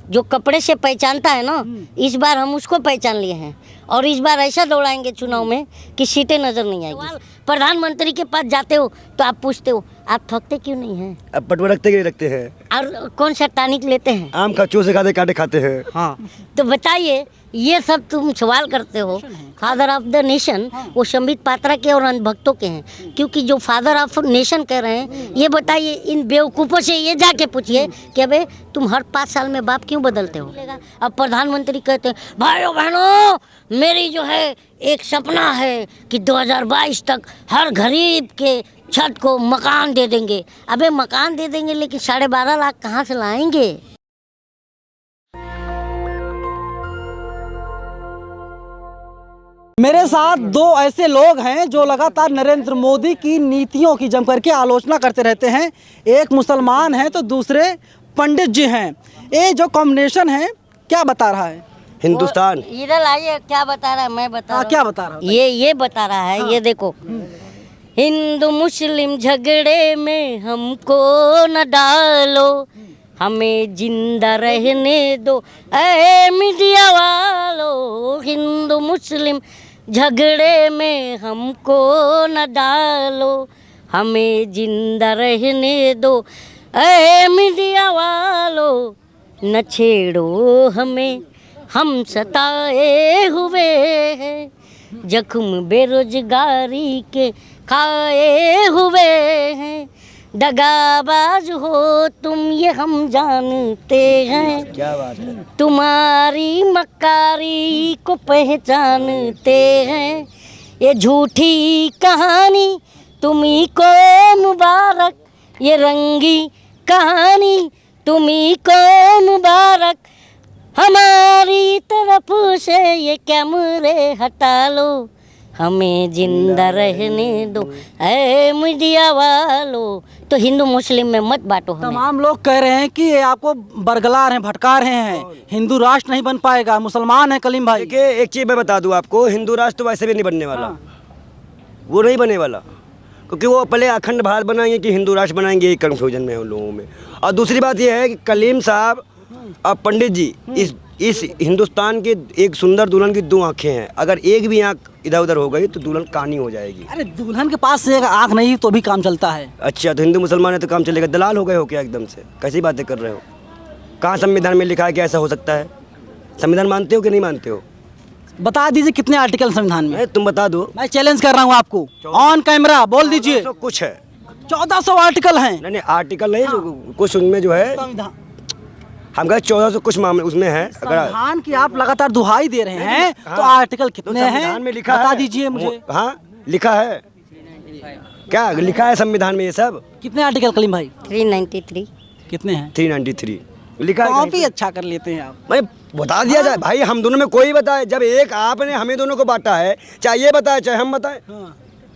जो कपड़े से पहचानता है ना, इस बार हम उसको पहचान लिए हैं और इस बार ऐसा दौड़ाएंगे चुनाव में कि सीटें नजर नहीं आएगी। प्रधानमंत्री के पास जाते हो तो आप पूछते हो आप थकते क्यों नहीं हैं? अब पटवा रखते कि नहीं रखते हैं? और कौन सा टॉनिक लेते हैं? आम का चूसे खाते काटे खाते हैं। हाँ, तो बताइए, ये सब तुम सवाल करते हो। फादर ऑफ द नेशन वो संबित पात्रा के और अंधभक्तों के हैं, क्योंकि जो फादर ऑफ नेशन कह रहे हैं, ये बताइए इन बेवकूफ़ों से ये जाके पूछिए कि अबे तुम हर 5 साल में बाप क्यों बदलते हो? अब प्रधानमंत्री कहते हैं भाइयों बहनों, मेरी जो है एक सपना है कि 2022 तक हर गरीब के छत को मकान दे देंगे। अबे मकान दे देंगे, लेकिन 12.5 लाख कहाँ से लाएंगे? मेरे साथ दो ऐसे लोग हैं जो लगातार नरेंद्र मोदी की नीतियों की जम करके आलोचना करते रहते हैं। एक मुसलमान है तो दूसरे पंडित जी हैं। ये जो कॉम्बिनेशन है क्या बता रहा है? हिंदुस्तान इधर आइए, क्या बता रहा है? मैं बता रहा हूँ। क्या बता रहा है? ये बता रहा है। ये देखो, हिंदू मुस्लिम झगड़े में हमको न डालो, हमें जिंदा रहने दो ऐ मीडिया वालों। हिंदू मुस्लिम झगड़े में हमको न डालो, हमें जिंदा रहने दो ऐ मीडिया वालों। न छेड़ो हमें, हम सताए हुए हैं, जख्म बेरोजगारी के खाए हुए हैं। दगाबाज हो तुम ये हम जानते हैं, क्या बात है। तुम्हारी मक्कारी को पहचानते हैं। ये झूठी कहानी तुम्ही को मुबारक, ये रंगी कहानी तुम्ही को मुबारक। हमारी तरफ से ये कैमरे हटा लो, हमें जिंदा रहने दो ऐ मीडिया वालों। तो हिंदू मुस्लिम में मत बांटो हमें। तमाम लोग कह रहे हैं कि ये आपको बरगला रहे हैं, भटका रहे हैं, हिंदू राष्ट्र नहीं बन पाएगा। मुसलमान है कलीम भाई। देखिए एक चीज़ मैं बता दूं आपको, हिंदू राष्ट्र तो वैसे भी नहीं बनने वाला। वो नहीं बने वाला, क्योंकि वो पहले अखंड भारत बनाएंगे कि हिंदू राष्ट्र बनाएंगे, ये कन्फ्यूजन में है उन लोगों में। और दूसरी बात ये है कि कलीम साहब और पंडित जी, इस हिंदुस्तान की एक सुंदर दुल्हन की 2 आँखें हैं। अगर एक भी आँख इधर उधर हो गई तो दुल्हन कहानी हो जाएगी। अरे दुल्हन के पास से एक आँख नहीं तो भी काम चलता है। अच्छा, तो हिंदू मुसलमान है तो काम चलेगा? दलाल हो गए हो क्या एकदम से? कैसी बातें कर रहे हो? कहाँ संविधान में लिखा है कि ऐसा हो सकता है? संविधान मानते हो कि नहीं मानते हो? बता दीजिए कितने आर्टिकल संविधान में? तुम बता दो। मैं चैलेंज कर रहा हूँ आपको, ऑन कैमरा बोल दीजिए। 1400 कुछ है। 1400 आर्टिकल हैं। नहीं आर्टिकल नहीं, जो कुछ उनमें जो है संविधान हम कहा 1400 कुछ मामले उसमें है। अगर संविधान की आप लगातार दुहाई दे रहे हैं तो आर्टिकल कितने हैं संविधान में लिखा बता है, दीजिए मुझे। हाँ लिखा है, क्या लिखा है संविधान में ये सब? कितने आर्टिकल कलीम भाई? 393। कितने हैं? 393 लिखा है। काफी अच्छा कर लेते हैं आप। भाई बता दिया जाए भाई, हम दोनों में कोई बताए। जब एक आपने हमें दोनों को बांटा है, चाहे ये बताए चाहे हम बताएं,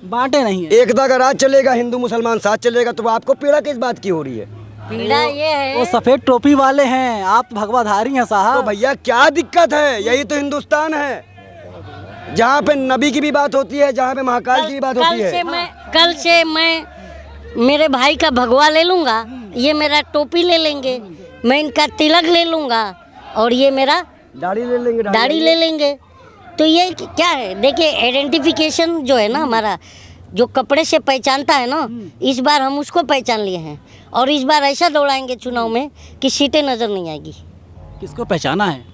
बांटे नहीं है। एकता का राज चलेगा, हिंदू मुसलमान साथ चलेगा, तो आपको पीड़ा किस बात की हो रही है? पीड़ा ये है, वो सफेद टोपी वाले हैं, आप भगवाधारी हैं तो साहब। भैया क्या दिक्कत है? यही तो हिंदुस्तान है, जहाँ पे नबी की भी बात होती है, जहाँ पे महाकाल की भी बात होती है। कल से मैं मेरे भाई का भगवा ले लूँगा, ये मेरा टोपी ले लेंगे, मैं इनका तिलक ले लूँगा और ये मेरा दाढ़ी ले लेंगे, दाढ़ी ले लेंगे। तो ये क्या है? देखिए आइडेंटिफिकेशन जो है ना हमारा, जो कपड़े से पहचानता है ना, इस बार हम उसको पहचान लिए हैं और इस बार ऐसा दौड़ाएंगे चुनाव में कि सीटें नज़र नहीं आएगी। किसको पहचाना है?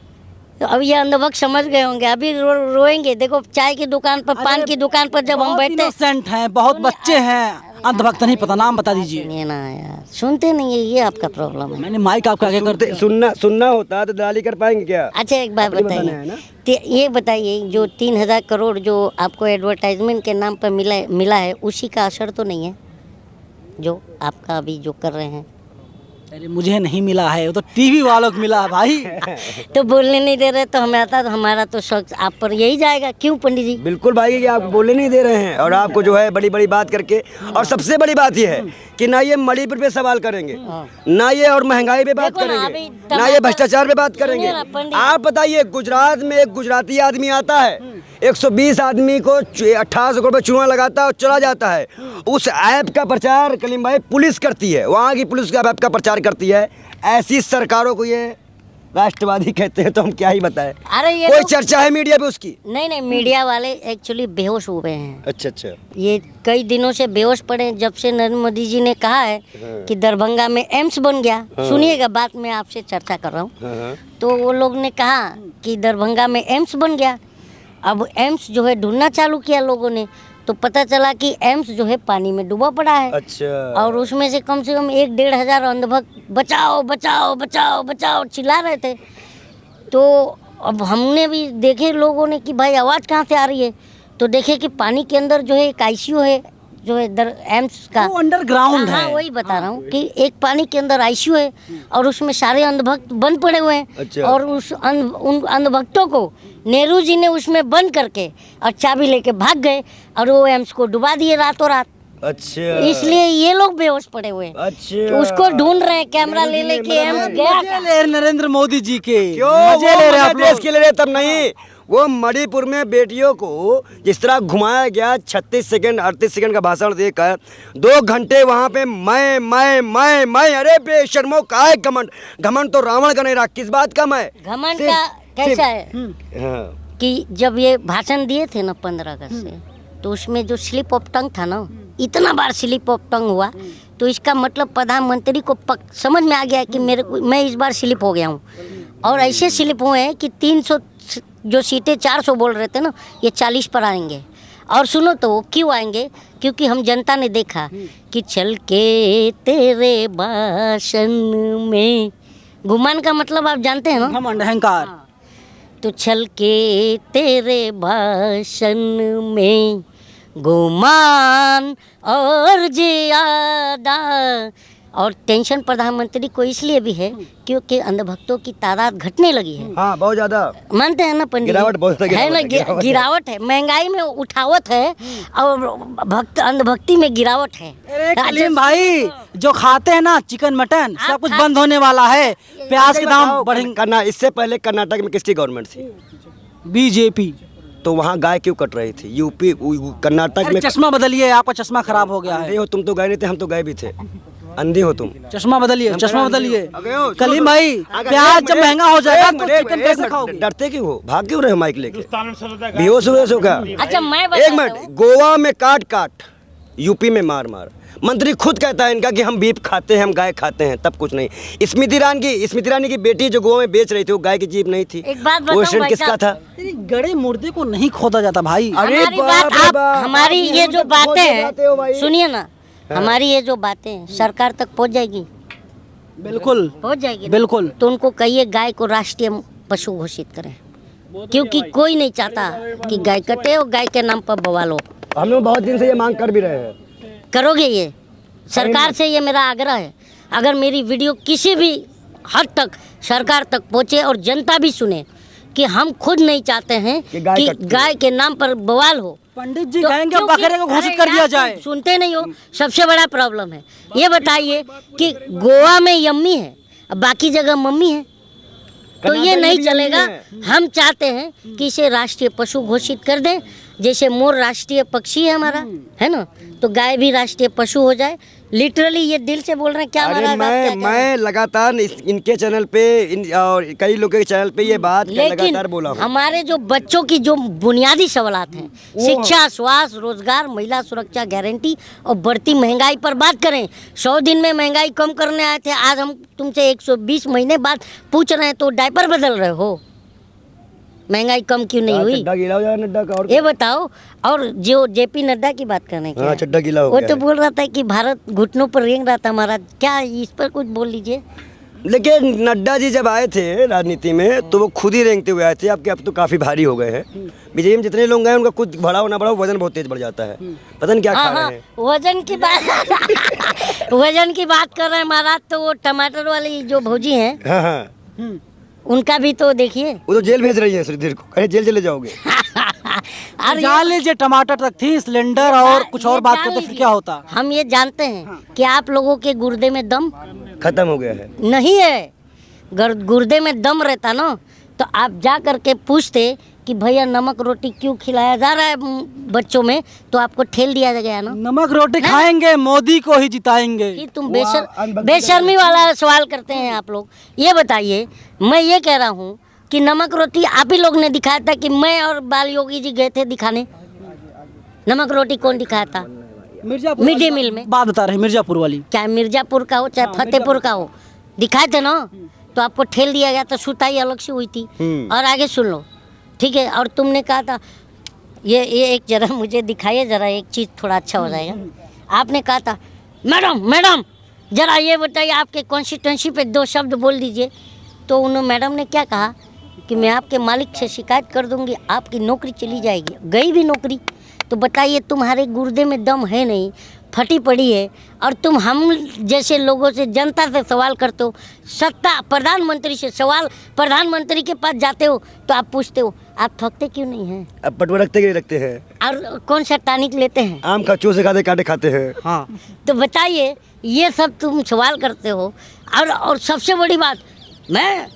तो अब ये अंधभक्त समझ गए होंगे, अभी रोएंगे। देखो चाय की दुकान पर, पान की दुकान पर जब हम बैठते इनोसेंट हैं, बहुत बच्चे हैं, अंधभक्त नहीं पता। नाम बता दीजिए। नहीं ना यार, सुनते नहीं है, ये आपका प्रॉब्लम है। मैंने माइक आपके आगे करते सुनना होता तो दलाली कर पाएंगे क्या? अच्छा एक बात बताइए, ये बताइए, जो 3000 करोड़ जो आपको एडवर्टाइजमेंट के नाम पर मिला है, उसी का असर तो नहीं है जो आपका अभी जो कर रहे हैं? अरे मुझे नहीं मिला है, वो तो टीवी वालों को मिला है भाई। तो बोलने नहीं दे रहे तो हमें आता, तो हमारा तो शौक आप पर यही जाएगा। क्यों पंडित जी? बिल्कुल भाई, कि आप बोलने नहीं दे रहे हैं और आपको जो है बड़ी बड़ी बात करके। और सबसे बड़ी बात ये है कि ना ये मणिपुर पे सवाल करेंगे, ना ये और महंगाई पे बात करेंगे, ना ये भ्रष्टाचार पे बात करेंगे। आप बताइए, गुजरात में एक गुजराती आदमी आता है, 120 आदमी को 1800 करोड़ चूहा लगाता है और चला जाता है। उस ऐप का प्रचार कलीम भाई पुलिस करती है, वहाँ की पुलिस का ऐप का प्रचार करती है। ऐसी सरकारों को ये राष्ट्रवादी कहते हैं तो हम क्या ही बताएं। अरे ये कोई लोग- चर्चा है मीडिया पे उसकी? नहीं, मीडिया वाले एक्चुअली बेहोश हुए हैं। अच्छा अच्छा। ये कई दिनों से बेहोश पड़े हैं, जब से नरेंद्र मोदी जी ने कहा है कि दरभंगा में एम्स बन गया। सुनिएगा बात, मैं आपसे चर्चा कर रहा हूँ। तो वो लोग ने कहा कि दरभंगा में एम्स बन गया। अब एम्स जो है ढूंढना चालू किया लोगों ने, तो पता चला कि एम्स जो है पानी में डूबा पड़ा है। अच्छा। और उसमें से कम 1-1.5 हजार अंधभक्त बचाओ बचाओ बचाओ बचाओ चिल्ला रहे थे। तो अब हमने भी देखे लोगों ने कि भाई आवाज़ कहाँ से आ रही है, तो देखे कि पानी के अंदर जो है एक आईसीयू है, जो है एम्स का वो अंडरग्राउंड हाँ, है। वही बता रहा हूँ कि एक पानी के अंदर आईसीयू है और उसमें सारे अंधभक्त बंद पड़े हुए हैं। अच्छा। और उन अंधभक्तों को नेहरू जी ने उसमें बंद करके और चाबी लेके भाग गए और वो एम्स को डुबा दिए रातों रात। अच्छा। इसलिए ये लोग बेहोश पड़े हुए हैं। अच्छा। तो उसको ढूंढ रहे हैं, कैमरा ले लेके एम्स गया। मजे ले रहे नरेंद्र मोदी जी के, क्यों मजे ले रहे आप देश लोग। के ले रहे तब नहीं। वो मणिपुर में बेटियों को जिस तरह घुमाया गया, 36 सेकंड 38 सेकंड का भाषण देकर 2 घंटे वहाँ पे मैं अरे बेशर्मो का है घमंड। घमंड तो रावण का नहीं रहा, किस बात का मैं? घमंड का कैसा है हाँ। कि जब ये भाषण दिए थे ना 15 अगस्त से, तो उसमें जो स्लिप ऑफ टंग था ना, इतना बार स्लिप ऑफ टंग हुआ, तो इसका मतलब प्रधानमंत्री को समझ में आ गया कि मैं इस बार स्लिप हो गया हूँ। और ऐसे स्लिप हुए हैं कि 300 जो सीटें 400 बोल रहे थे ना, ये 40 पर आएंगे। और सुनो तो वो क्यों आएंगे, क्योंकि हम जनता ने देखा कि चल के तेरे भाषण में, गुमान का मतलब आप जानते हैं ना, घमंड, अहंकार। तो छल के तेरे भाषण में गुमान और ज्यादा। और टेंशन प्रधानमंत्री को इसलिए भी है क्योंकि अंधभक्तों की तादाद घटने लगी है। हाँ, बहुत ज्यादा मानते हैं ना पंडित? गिरावट बहुत है, है ना, गिरावट है, महंगाई में उठावत है और अंधभक्ति में गिरावट है। अरे कलीम भाई, जो खाते हैं ना चिकन मटन, सब कुछ बंद होने वाला है। प्याज के दाम बढ़ेंगे। इससे पहले कर्नाटक में किसकी गवर्नमेंट थी? बीजेपी। तो वहाँ गाय क्यों कट रही थी? यूपी कर्नाटक में। चश्मा बदलिए, आपका चश्मा खराब हो गया है। अंधे हो तुम, तो गए नहीं थे, हम तो गए भी थे। अंधे हो तुम। चश्मा बदलिए, चश्मा बदलिए। अबे ओ, कलीम भाई, प्याज जब महंगा हो जाएगा तो चिकन कैसे खाओगे? डरते क्यों हो? भाग क्यों रहे हो माइक लेके? बेहोश हुए हो क्या? अच्छा मैं एक बताता मिनट, हूँ। गोवा में काट, यूपी में मार। मंत्री खुद कहता है इनका कि हम बीफ खाते हैं, हम गाय खाते हैं, तब कुछ नहीं। स्मृति ईरानी की बेटी जो गोवा में बेच रही थी, वो गाय की जीभ नहीं थी। एक बात वो बताऊं एक्सीडेंट भाई किसका साहब? था? तेरी गड़े मुर्दे को नहीं खोदा जाता भाई। अरे हमारी बाप बात रे आप बाप, हमारी आप ये जो तो बहुत बातें बताते हो भाई। हैं, सुनिए ना, हमारी ये जो बातें हैं सरकार तक पहुंच जाएगी। बिल्कुल पहुंच जाएगी ना? बिल्कुल। तो उनको कहिए गाय को राष्ट्रीय पशु घोषित करें, क्योंकि कोई नहीं चाहता कि गाय कटे और गाय के नाम पर बवाल हो। हम लोग बहुत दिन से ये मांग कर भी रहे हैं। करोगे ये? सरकार से ये मेरा आग्रह है, अगर मेरी वीडियो किसी भी हद तक सरकार तक पहुंचे और जनता भी सुने कि हम खुद नहीं चाहते हैं कि गाय कि कटती गाय के नाम पर बवाल हो। पंडित जी तो कहेंगे क्योंकि- बकरे को घोषित अरे कर दिया यार, जाए। तुम सुनते नहीं हो, सबसे बड़ा प्रॉब्लम है। ये बताइए कि गोवा में यम्मी है, अब बाकी जगह मम्मी है, तो ये कर्नाटक में नहीं भी चलेगा। यम्मी हम चाहते हैं कि इसे राष्ट्रीय पशु घोषित कर दें, जैसे मोर राष्ट्रीय पक्षी है हमारा, है ना, तो गाय भी राष्ट्रीय पशु हो जाए। लिटरली ये दिल से बोल रहे हैं। क्या अरे महाराज, आप क्या कह रहे हैं? मैं लगातार इनके चैनल पे और कई लोगों के चैनल पे ये बात लेकिन लगातार बोला हूँ। हमारे जो बच्चों की जो बुनियादी सवालात हैं, शिक्षा, स्वास्थ्य, रोजगार, महिला सुरक्षा गारंटी और बढ़ती महंगाई पर बात करें। 100 दिन में महंगाई कम करने आए थे, आज हम तुमसे 120 महीने बाद पूछ रहे हैं तो डायपर बदल रहे हो। महंगाई कम क्यों नहीं हुई? चड्डा गीला हो जाएगा नड्डा का। और ये बताओ। और जो जेपी नड्डा की बात करने की, हाँ, चड्डा गीला हो वो गया तो है। बोल रहा था कि भारत घुटनों पर रेंग रहा था महाराज। क्या इस पर कुछ बोल लीजिए। लेकिन नड्डा जी जब आए थे राजनीति में तो वो खुद ही रेंगते हुए आए थे। अब तो काफी भारी हो गए हैं। बीजेपी में जितने लोग गए उनका कुछ बड़ा होना बड़ा वजन बहुत तेज बढ़ जाता है। पता नहीं क्या खा रहे हैं। वजन की बात वजन की बात कर रहे हैं महाराज, तो वो टमाटर वाली जो भौजी हैं, हाँ हाँ, उनका भी तो देखिए। वो तो जेल भेज रही है सुधीर को। कहीं जेल चले जाओगे? और जान लीजिए टमाटर तक थी, सिलेंडर और कुछ और बात करते फिर क्या होता? हम ये जानते हैं कि आप लोगों के गुर्दे में दम खत्म हो गया है। नहीं है। गुर्दे में दम रहता ना तो आप जा करके पूछते कि भैया नमक रोटी क्यों खिलाया जा रहा है बच्चों में, तो आपको ठेल दिया गया ना। नमक रोटी खाएंगे, मोदी को ही जिताएंगे। कि तुम बेशर्मी वाला सवाल करते हैं आप लोग। ये बताइए, मैं ये कह रहा हूँ कि नमक रोटी आप ही लोग ने दिखाया था कि मैं और बाल योगी जी गए थे दिखाने? नमक रोटी कौन दिखाया था? मिर्जापुर मिड डे मील में बात बता रहे हैं, मिर्जापुर वाली। चाहे मिर्जापुर का हो चाहे फतेहपुर का हो, दिखाए थे ना, तो आपको ठेल दिया गया। तो सुताई अलग से हुई थी। और आगे सुन लो, ठीक है। और तुमने कहा था ये एक जरा मुझे दिखाइए जरा, एक चीज़ थोड़ा अच्छा हो जाएगा। आपने कहा था मैडम जरा ये बताइए आपके कॉन्स्टिट्यूंसी पे 2 शब्द बोल दीजिए। तो उन्होंने मैडम ने क्या कहा कि मैं आपके मालिक से शिकायत कर दूंगी, आपकी नौकरी चली जाएगी। गई भी नौकरी। तो बताइए, तुम्हारे गुर्दे में दम है नहीं, फटी पड़ी है, और तुम हम जैसे लोगों से, जनता से सवाल करते हो। सत्ता प्रधानमंत्री से सवाल, प्रधानमंत्री के पास जाते हो तो आप पूछते हो आप थकते क्यों नहीं हैं? अब पटवा रखते कि नहीं रखते हैं? और कौन सा टॉनिक लेते हैं? आम का चूसे खाते काटे खाते हैं। हाँ, तो बताइए, ये सब तुम सवाल करते हो। और सबसे बड़ी बात, मैं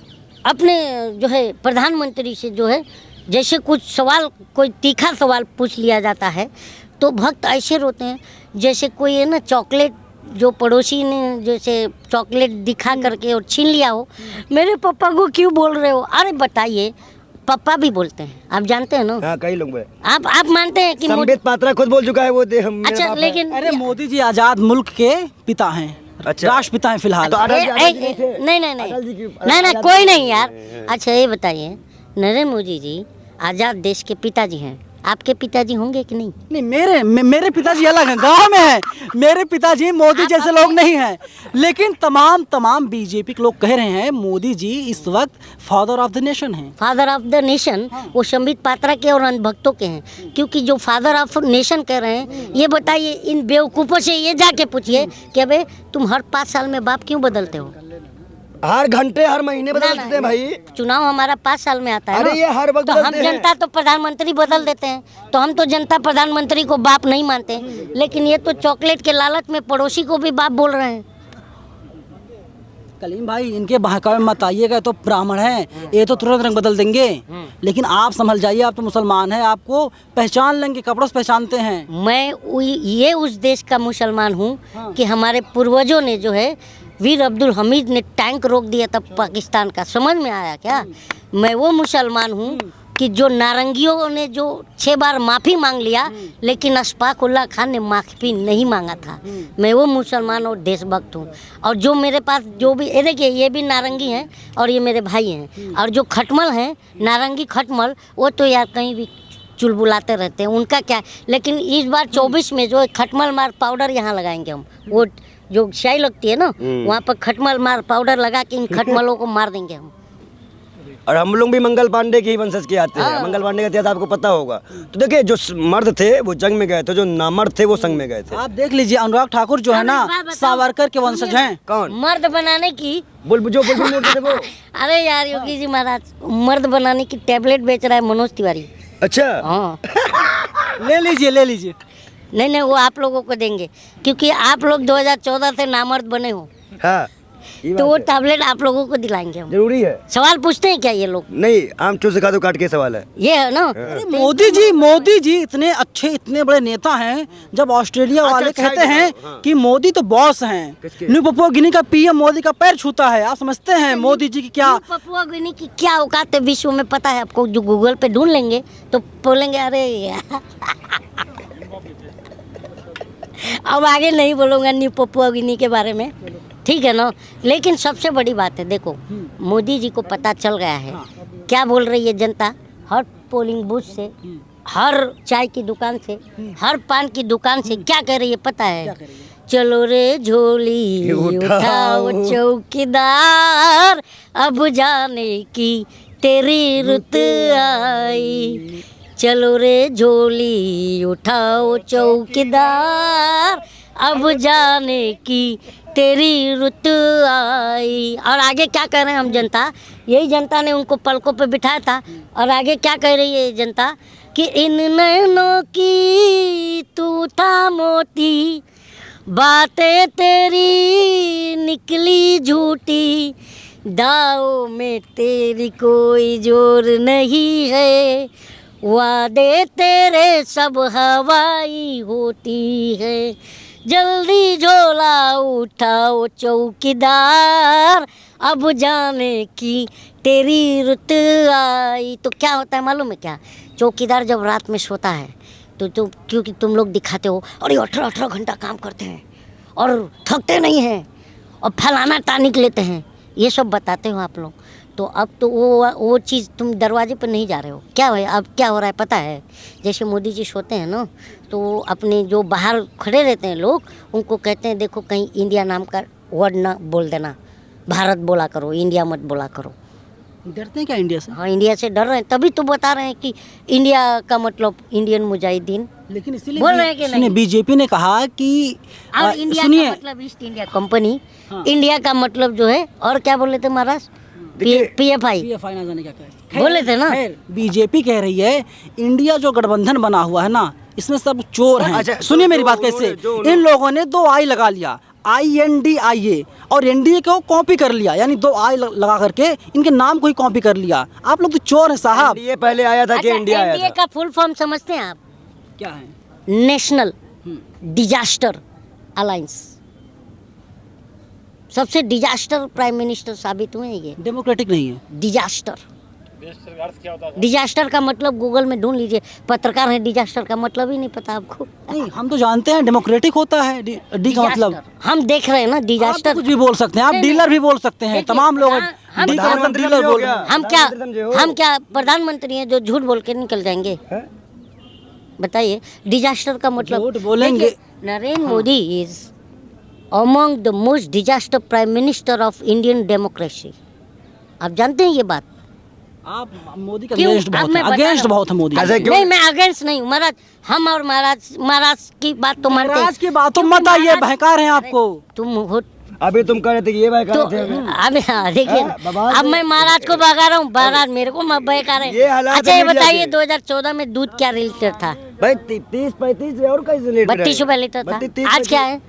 अपने जो है प्रधानमंत्री से जो है, जैसे कुछ सवाल, कोई तीखा सवाल पूछ लिया जाता है तो भक्त ऐसे रोते हैं जैसे कोई है ना चॉकलेट, जो पड़ोसी ने जैसे चॉकलेट दिखा करके और छीन लिया हो। मेरे पापा को क्यों बोल रहे हो? अरे बताइए, पापा भी बोलते हैं, आप जानते हैं ना? हाँ, कई लोग हैं। आप मानते हैं कि संबित पात्रा खुद बोल चुका है वो दे हम। अच्छा, लेकिन अरे मोदी जी आजाद मुल्क के पिता हैं। अच्छा। राष्ट्रपिता हैं फिलहाल। तो अटल जी नहीं थे? नहीं, कोई नहीं यार। अच्छा ये बताइए, नरेंद्र मोदी जी आज़ाद देश के पिताजी हैं, आपके पिताजी होंगे कि नहीं? नहीं, मेरे पिताजी अलग हैं, गांव में हैं। मेरे पिताजी मोदी जैसे लोग नहीं हैं। लेकिन तमाम बीजेपी के लोग कह रहे हैं मोदी जी इस वक्त फादर ऑफ द नेशन हैं। फादर ऑफ द नेशन वो संबित पात्रा के और अंधभक्तों के हैं। क्योंकि जो फादर ऑफ नेशन कह रहे हैं, ये बताइए इन बेवकूफ़ों से ये जाके पूछिए कि अबे तुम हर 5 साल में बाप क्यों बदलते हो? हर घंटे हर महीने बदल देते हैं भाई। चुनाव हमारा 5 साल में आता है अरे ना? ये हर वक्त तो हम बदलते हैं। जनता तो प्रधानमंत्री बदल देते हैं, तो हम तो जनता प्रधानमंत्री को बाप नहीं मानते। लेकिन ये तो चॉकलेट के लालच में पड़ोसी को भी बाप बोल रहे हैं। कलीम भाई, इनके बहकावे में मत आइएगा, तो ब्राह्मण हैं, ये तो तुरंत रंग बदल देंगे। लेकिन आप संभल जाइए, आप तो मुसलमान हैं, आपको पहचान लेंगे, कपड़ों से पहचानते हैं। ये उस देश का मुसलमान हूँ कि हमारे पूर्वजों ने जो है, वीर अब्दुल हमीद ने टैंक रोक दिया था पाकिस्तान का। समझ में आया क्या? मैं वो मुसलमान हूँ कि जो नारंगियों ने जो 6 बार माफ़ी मांग लिया, लेकिन अशफाक उल्लाह खान ने माफ़ी नहीं मांगा था। मैं वो मुसलमान और देशभक्त हूँ। और जो मेरे पास जो भी, ये देखिए, ये भी नारंगी हैं और ये मेरे भाई हैं। और जो खटमल हैं, नारंगी खटमल, वो तो यार कहीं भी चुलबुलाते रहते हैं, उनका क्या। लेकिन इस बार 24 में जो खटमल मार पाउडर यहाँ लगाएंगे हम, वो जो स्याही लगती है ना, वहाँ पर खटमल मार पाउडर लगा के इन खटमलों को मार देंगे हम। और हम लोग भी मंगल पांडे के ही वंशज के आते हैं। मंगल पांडे का इतिहास आपको पता होगा। तो देखिए, जो मर्द थे वो जंग में गए थे, जो नामर्द थे वो संग में गए थे। आप देख लीजिए, अनुराग ठाकुर जो है ना, सावरकर के वंशज हैं। कौन? मर्द बनाने की बुलबुल बोलते थे वो। अरे यार योगी जी महाराज, मर्द बनाने की टैबलेट बेच रहा है मनोज तिवारी। अच्छा, हाँ। ले लीजिए। नहीं, वो आप लोगों को देंगे, क्योंकि आप लोग 2014 से नामर्द बने हो। हाँ, तो वो टैबलेट आप लोगों को दिलाएंगे हम। जरूरी है। सवाल पूछते हैं क्या ये लोग? नहीं, आम चूसे खा दो काट के सवाल है। ये है ना। अरे मोदी जी इतने अच्छे, इतने बड़े नेता हैं। जब ऑस्ट्रेलिया वाले कहते हैं कि मोदी तो बॉस हैं, न्यू पपुआ गिनी का पीएम मोदी का पैर छूता है। आप समझते हैं मोदी जी की क्या? पपुआ गिनी की क्या औकात है विश्व में, पता है आपको? जो गूगल पे ढूंढ लेंगे तो बोलेंगे अरे यार। अब आगे नहीं बोलूँगा न्यू पपुआ गिनी के बारे में, ठीक है ना। लेकिन सबसे बड़ी बात है, देखो मोदी जी को पता चल गया है क्या बोल रही है जनता। हर पोलिंग बूथ से, हर चाय की दुकान से, हर पान की दुकान से क्या कह रही है पता है? चलो रे झोली उठाओ चौकीदार, अब जाने की तेरी रुत आई। चलो रे झोली उठाओ चौकीदार, अब जाने की तेरी रुत आई। और आगे क्या कह रहे हैं हम जनता? यही जनता ने उनको पलकों पे बिठाया था। और आगे क्या कह रही है जनता कि इन नैनों की तू था मोती, बातें तेरी निकली झूठी, दाव में तेरी कोई जोर नहीं है, वादे तेरे सब हवाई होती है, जल्दी झोला उठाओ चौकीदार, अब जाने की तेरी रुत आई। तो क्या होता है मालूम है क्या? चौकीदार जब रात में सोता है तो क्योंकि तुम लोग दिखाते हो और ये 18 घंटा काम करते हैं और थकते नहीं हैं और फलाना टानिक लेते हैं, ये सब बताते हो आप लोग। तो अब तो वो चीज़ तुम दरवाजे पर नहीं जा रहे हो। क्या है अब क्या हो रहा है पता है? जैसे मोदी जी सोते हैं ना, तो अपने जो बाहर खड़े रहते हैं लोग, उनको कहते हैं देखो कहीं इंडिया नाम का वर्ड ना बोल देना, भारत बोला करो, इंडिया मत बोला करो। डरते हैं क्या इंडिया से? हाँ, इंडिया से डर रहे हैं, तभी तो बता रहे हैं कि इंडिया का मतलब इंडियन मुजाहिदीन। लेकिन इसीलिए बोल रहे हैं कि नहीं? बीजेपी ने कहा कि और इंडिया सुनिए, का मतलब ईस्ट इंडिया कंपनी, इंडिया का मतलब जो है, और क्या बोले थे महाराज? PFI ना जाने क्या कहे। बोले थे ना। बीजेपी कह रही है इंडिया जो गठबंधन बना हुआ है ना, इसमें सब चोर हैं। अच्छा, सुनिए मेरी बात कैसे, इन लोगों ने 2 आई लगा लिया, INDIA, और एनडीए को कॉपी कर लिया, यानी 2 आई लगा करके इनके नाम को ही कॉपी कर लिया। आप लोग तो चोर हैं साहब। ये पहले आया था कि इंडिया आया एनडीए था। का फुल फॉर्म समझते हैं आप? क्या है? National disaster alliance. सबसे डिजास्टर प्राइम मिनिस्टर साबित हुए हैं ये। डेमोक्रेटिक नहीं है। डिजास्टर, डिजास्टर का मतलब गूगल में ढूंढ लीजिए, पत्रकार है, डिजास्टर का मतलब ही नहीं पता आपको? नहीं, हम तो जानते हैं डेमोक्रेटिक होता है, डी का मतलब। हम देख रहे हैं ना डिजास्टर। आप कुछ भी बोल सकते हैं, आप डीलर भी बोल सकते हैं, तमाम लोग डी का मतलब डीलर बोल रहे हैं। हम क्या प्रधानमंत्री हैं जो झूठ बोल के निकल जाएंगे? बताइए, डिजास्टर का मतलब झूठ बोलेंगे। Narendra Modi is among the most disaster prime minister of Indian democracy. आप जानते हैं ये बात? आप मोदी का क्यों? अगेंस्ट अब बहुत मैं है, बता अगेंस्ट रहा हूँ। बहुत है मोदी। नहीं, मैं अगेंस्ट नहीं हूँ महाराज। हम और महाराज की बात तो मानते हैं। महाराज की बातों मत आइए, बहका रहे हैं आपको। तुम हो अभी तुम कह रहे थे कि ये भाई तो अभी हाँ, देखिए अब मैं महाराज को बगा रहा हूँ, महाराज मेरे को बहका रहे ये हैं। हालात अच्छा है ये मीडिया बताइए के। 2014 में दूध क्या लीटर था? भाई 30-35 और कैसे लीटर है? 32 रुपए लीटर था। 32 आज क्या है?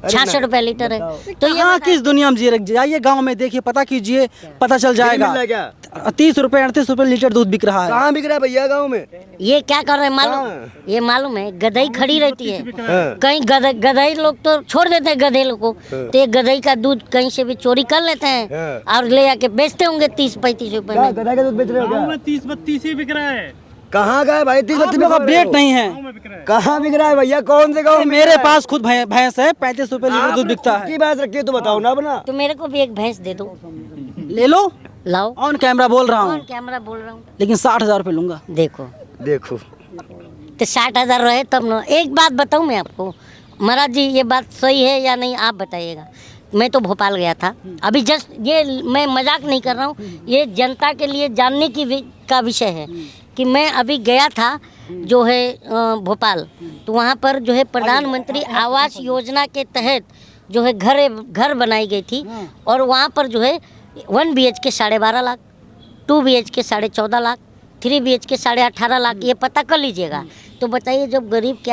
66 रुपए लीटर है। तो ये यहाँ किस दुनिया में जी रहे? जाइए गांव में देखिए, पता कीजिए, पता चल जाएगा। मिल रहा है क्या? 30 रुपए 38 रुपए लीटर दूध बिक रहा है। कहाँ बिक रहा है भैया गाँव में? ये क्या कर रहे हैं मालूम? हाँ। ये मालूम है, गधई खड़ी रहती है हाँ। कहीं, गधई लोग तो छोड़ देते हैं गधे लोग को, तो ये गधई का दूध कहीं से भी चोरी कर लेते हैं और ले आके बेचते होंगे 30-35 रुपए क्या में। गधा का दूध बेच रहे हो क्या? 30-32 ही बिक रहा है। कहाँ गए भाई? 30-32 आप लोग अपडेट नहीं है। कहाँ बिक रहा है भैया? कौन से गाँव में? मेरे पास खुद भैंस है, 35 रुपए लीटर दूध बिकता है। की बात रखी है तो बताओ ना अपना। तो मेरे को भी एक भैंस दे दो। ले लो, लाओ। ऑन कैमरा बोल रहा ऑन हूँ, कैमरा बोल रहा हूँ। लेकिन 60,000 रुपए लूंगा। देखो देखो तो 60,000 रहे तब ना। एक बात बताऊँ मैं आपको महाराज जी, ये बात सही है या नहीं आप बताइएगा। मैं तो भोपाल गया था अभी जस्ट, ये मैं मजाक नहीं कर रहा हूँ, ये जनता के लिए जानने का विषय है कि मैं अभी गया था जो है भोपाल, तो वहाँ पर जो है प्रधानमंत्री आवास योजना के तहत जो है घर बनाई गई थी, और वहाँ पर जो है 1 BHK 12.5 lakh, 2 BHK 14.5 lakh, 3 BHK 18.5 lakh, ये पता कर लीजिएगा। तो बताइए जब गरीब के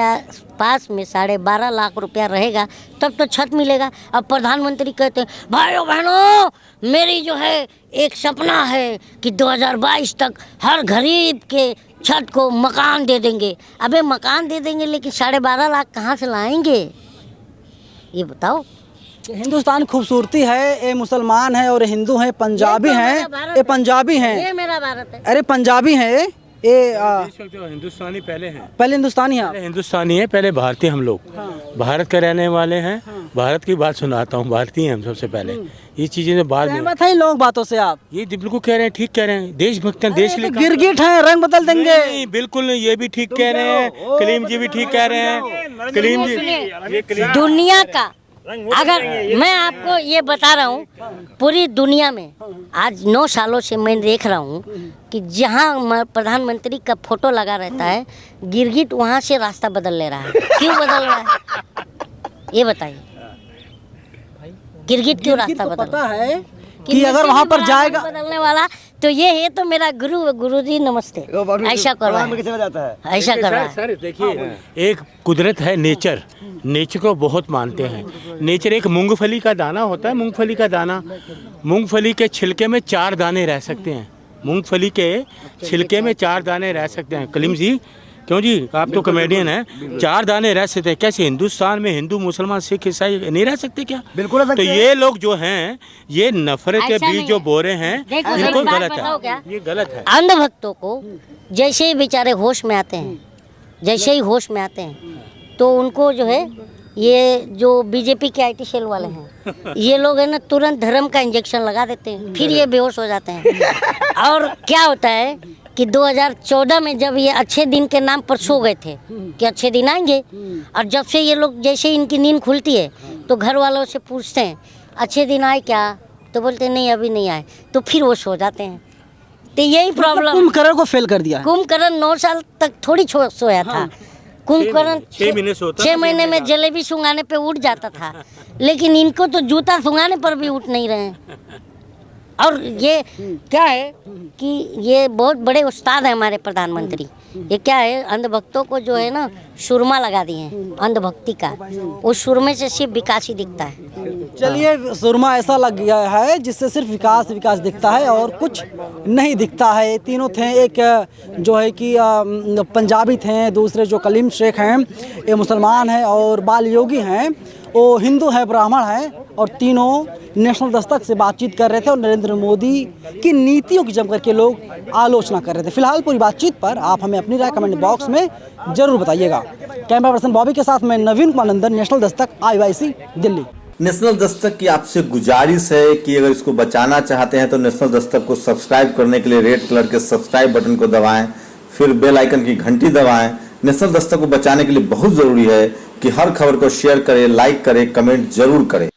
पास में 12.5 लाख रुपया रहेगा तब तो छत मिलेगा। अब प्रधानमंत्री कहते हैं भाइयों बहनों, मेरी जो है एक सपना है कि 2022 तक हर गरीब के छत को मकान दे देंगे। अबे मकान दे देंगे लेकिन 12.5 लाख कहाँ से लाएंगे ये बताओ? हिंदुस्तान खूबसूरती है, ये मुसलमान है और हिंदू हैं, पंजाबी ये तो हैं, मेरा भारत ये पंजाबी हैं, ये मेरा भारत है। अरे पंजाबी हैं ये हिंदुस्तानी पहले हैं, पहले हिंदुस्तानी हैं आप। पहले हिंदुस्तानी है, पहले भारतीय हम लोग। भारत के रहने वाले हैं। भारत की बात सुनाता हूँ, भारतीय हैं हम सबसे पहले। ये चीजें तो बाद में, सहमत है इन लोगों बातों से आप? ये बिल्कुल कह रहे हैं, ठीक कह रहे हैं, देशभक्त हैं, देश के लिए काम- गिरगिट हैं, रंग बदल देंगे। नहीं, बिल्कुल नहीं, ये भी ठीक कह रहे हैं, कलीम जी भी ठीक कह रहे हैं, कलीम जी ये कलीम दुनिया का, अगर मैं आपको ये बता रहा हूँ, पूरी दुनिया में आज 9 सालों से मैं देख रहा हूँ कि जहाँ प्रधानमंत्री का फोटो लगा रहता है, गिरगिट वहाँ से रास्ता बदल ले रहा है। क्यों बदल रहा है ये बताइए? गिरगिट क्यों रास्ता को बदल पता रहा है? है कि अगर मुझसे वहाँ भी पर बड़ा जाएगा बदलने वाला तो ये है तो मेरा गुरु जी नमस्ते ऐसा कर रहा है, चला जाता है। ऐसा कर रहा है। सर देखिए, एक कुदरत है, नेचर, नेचर को बहुत मानते हैं। नेचर एक मूंगफली का दाना होता है, मूंगफली का दाना, मूंगफली के छिलके में 4 दाने रह सकते हैं, मूंगफली के छिलके में 4 दाने रह सकते हैं। कलीम जी, क्यों जी, आप तो कॉमेडियन हैं, 4 दाने रह सकते हैं। कैसे हिंदुस्तान में हिंदू, मुसलमान, सिख, ईसाई नहीं रह सकते क्या? बिल्कुल रह तो सकते हैं। ये लोग जो हैं, ये नफरत के ऐसा बीज नहीं जो है। बो रहे हैं, देखो, इनको एक बात गलत बताओ क्या? है, ये गलत है। अंधभक्तों को जैसे ही बेचारे होश में आते हैं, जैसे ही होश में आते हैं, तो उनको जो है ये जो बीजेपी के IT सेल वाले हैं, ये लोग है ना तुरंत धर्म का इंजेक्शन लगा देते हैं, फिर ये बेहोश हो जाते हैं। और क्या होता है कि 2014 में जब ये अच्छे दिन के नाम पर सो गए थे कि अच्छे दिन आएंगे, और जब से ये लोग जैसे ही इनकी नींद खुलती है तो घर वालों से पूछते हैं अच्छे दिन आए क्या, तो बोलते हैं नहीं अभी नहीं आए, तो फिर वो सो जाते हैं। तो यही प्रॉब्लम, कुंभकर्ण को फेल कर दिया है। कुंभकर्ण 9 साल तक थोड़ी सोया था। कुंभकर्ण 6 महीने सोता 6 महीने में जलेबी सुंघाने पे उठ जाता था, लेकिन इनको तो जूता सुंघाने पर भी उठ नहीं रहे हैं। और ये क्या है कि ये बहुत बड़े उस्ताद हैं हमारे प्रधानमंत्री। ये क्या है, अंधभक्तों को जो है ना सुरमा लगा दिए हैं अंधभक्ति का, उस सुरमे से सिर्फ विकास ही दिखता है। चलिए, सुरमा ऐसा लग गया है जिससे सिर्फ विकास विकास दिखता है और कुछ नहीं दिखता है। तीनों थे, एक जो है कि पंजाबी थे, दूसरे जो कलीम शेख हैं ये मुसलमान हैं, और बाल योगी हैं वो हिंदू है, ब्राह्मण है, और तीनों नेशनल दस्तक से बातचीत कर रहे थे और नरेंद्र मोदी की नीतियों की जम करके लोग आलोचना कर रहे थे। फिलहाल पूरी बातचीत पर आप हमें अपनी राय कमेंट बॉक्स में जरूर बताइएगा। कैमरा पर्सन बॉबी के साथ मैं नवीन कुमार नंदन, national Dastak, IYC, Delhi. National Dastak की आपसे गुजारिश है कि अगर इसको बचाना चाहते हैं तो नेशनल दस्तक को सब्सक्राइब करने के लिए रेड कलर के सब्सक्राइब बटन को दबाएं, फिर बेल आइकन की घंटी दबाएं। नेशनल दस्तक को बचाने के लिए बहुत जरूरी है कि हर खबर को शेयर करें, लाइक करें, कमेंट जरूर करें।